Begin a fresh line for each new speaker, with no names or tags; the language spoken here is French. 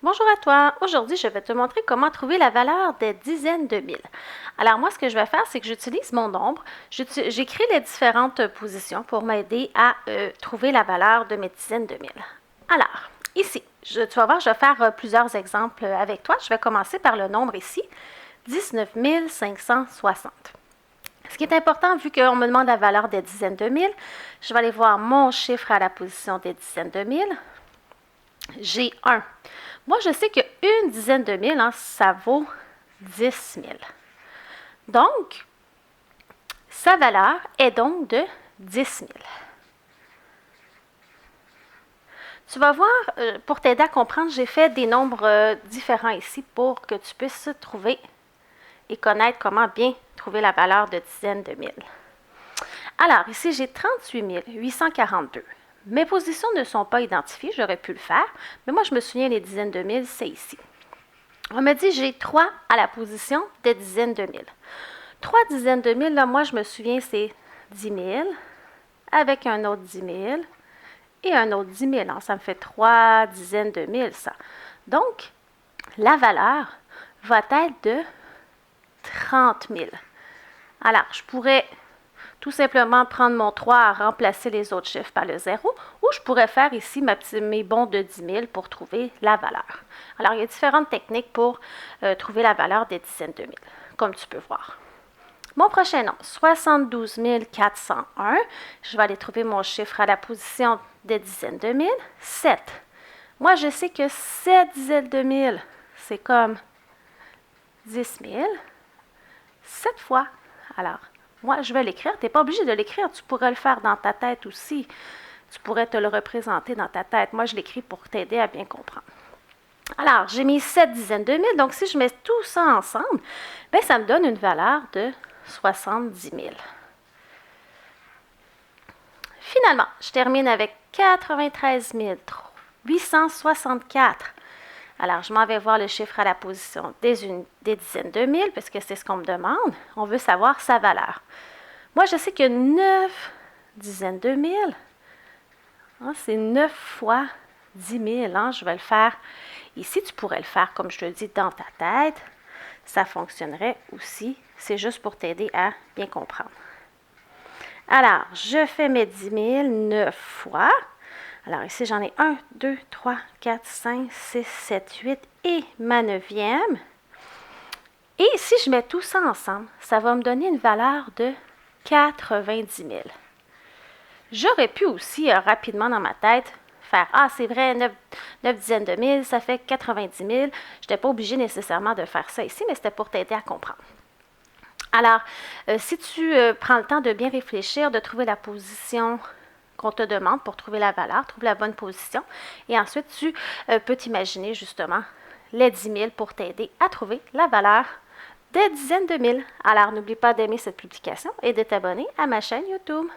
Bonjour à toi! Aujourd'hui, je vais te montrer comment trouver la valeur des dizaines de mille. Alors moi, ce que je vais faire, c'est que j'utilise mon nombre. J'écris les différentes positions pour m'aider à trouver la valeur de mes dizaines de mille. Alors, ici, tu vas voir, je vais faire plusieurs exemples avec toi. Je vais commencer par le nombre ici, 19 560. Ce qui est important, vu qu'on me demande la valeur des dizaines de mille, je vais aller voir mon chiffre à la position des dizaines de mille. J'ai 1. Moi, je sais qu'une dizaine de mille, ça vaut 10 000. Donc, sa valeur est donc de 10 000. Tu vas voir, pour t'aider à comprendre, j'ai fait des nombres différents ici pour que tu puisses trouver et connaître comment bien trouver la valeur de dizaines de mille. Alors, ici, j'ai 38 842. Mes positions ne sont pas identifiées, j'aurais pu le faire, mais moi, je me souviens, les dizaines de mille, c'est ici. On me dit, j'ai 3 à la position des dizaines de mille. 3 dizaines de mille, là, moi, je me souviens, c'est 10 000, avec un autre 10 000 et un autre 10 000. Ça me fait 3 dizaines de mille, ça. Donc, la valeur va être de 30 000. Alors, je pourrais tout simplement prendre mon 3 à remplacer les autres chiffres par le 0, ou je pourrais faire ici mes bons de 10 000 pour trouver la valeur. Alors, il y a différentes techniques pour trouver la valeur des dizaines de mille, comme tu peux voir. Mon prochain nombre, 72 401. Je vais aller trouver mon chiffre à la position des dizaines de mille. 7. Moi, je sais que 7 dizaines de mille, c'est comme 10 000. 7 fois. Alors, moi, je vais l'écrire. Tu n'es pas obligé de l'écrire. Tu pourrais le faire dans ta tête aussi. Tu pourrais te le représenter dans ta tête. Moi, je l'écris pour t'aider à bien comprendre. Alors, j'ai mis 7 dizaines de mille. Donc, si je mets tout ça ensemble, bien, ça me donne une valeur de 70 000. Finalement, je termine avec 93 864. Alors, je m'en vais voir le chiffre à la position des dizaines de mille, parce que c'est ce qu'on me demande. On veut savoir sa valeur. Moi, je sais que 9 dizaines de mille, c'est 9 fois 10 000. Je vais le faire ici. Tu pourrais le faire, comme je te le dis, dans ta tête. Ça fonctionnerait aussi. C'est juste pour t'aider à bien comprendre. Alors, je fais mes 10 000 9 fois. Alors ici, j'en ai 1, 2, 3, 4, 5, 6, 7, 8 et ma 9e. Et si je mets tout ça ensemble, ça va me donner une valeur de 90 000. J'aurais pu aussi rapidement dans ma tête faire « Ah, c'est vrai, 9 dizaines de mille, ça fait 90 000. » Je n'étais pas obligée nécessairement de faire ça ici, mais c'était pour t'aider à comprendre. Alors, si tu prends le temps de bien réfléchir, de trouver la position qu'on te demande pour trouver la valeur, trouve la bonne position. Et ensuite, tu peux t'imaginer justement les 10 000 pour t'aider à trouver la valeur des dizaines de mille. Alors, n'oublie pas d'aimer cette publication et de t'abonner à ma chaîne YouTube.